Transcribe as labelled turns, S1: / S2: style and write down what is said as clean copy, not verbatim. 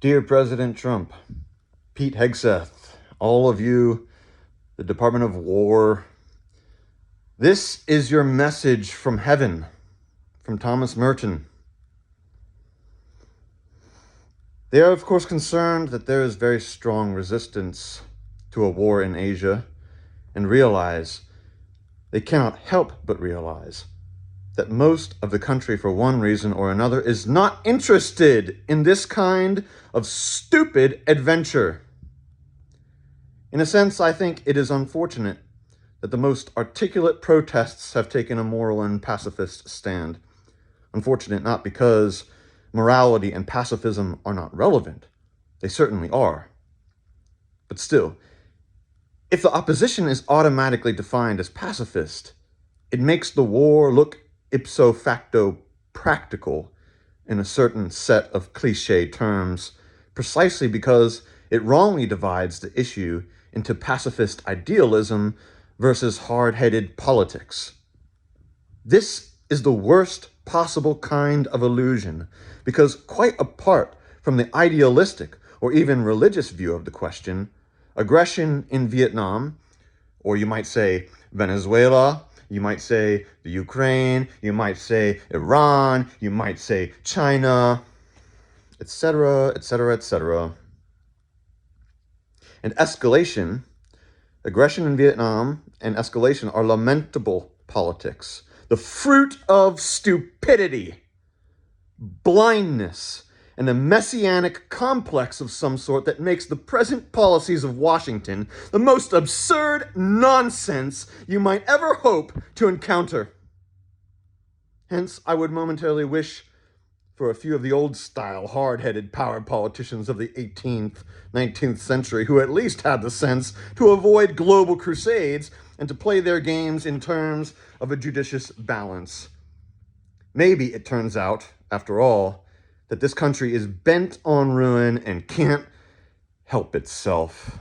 S1: Dear President Trump, Pete Hegseth, all of you, the Department of War, this is your message from heaven, from Thomas Merton. They are, of course, concerned that there is very strong resistance to a war in Asia, and realize, they cannot help but realize, that most of the country, for one reason or another, is not interested in this kind of stupid adventure. In a sense, I think it is unfortunate that the most articulate protests have taken a moral and pacifist stand. Unfortunate not because morality and pacifism are not relevant. They certainly are. But still, if the opposition is automatically defined as pacifist, it makes the war look ipso facto practical in a certain set of cliché terms, precisely because it wrongly divides the issue into pacifist idealism versus hard-headed politics. This is the worst possible kind of illusion, because quite apart from the idealistic or even religious view of the question, aggression in Vietnam, or you might say Venezuela, you might say the Ukraine, you might say Iran, you might say China, etc., etc., etc. And escalation, aggression in Vietnam and escalation are lamentable politics, the fruit of stupidity, blindness, and a messianic complex of some sort that makes the present policies of Washington the most absurd nonsense you might ever hope to encounter. Hence, I would momentarily wish for a few of the old-style, hard-headed power politicians of the 18th, 19th century who at least had the sense to avoid global crusades and to play their games in terms of a judicious balance. Maybe it turns out, after all, that this country is bent on ruin and can't help itself.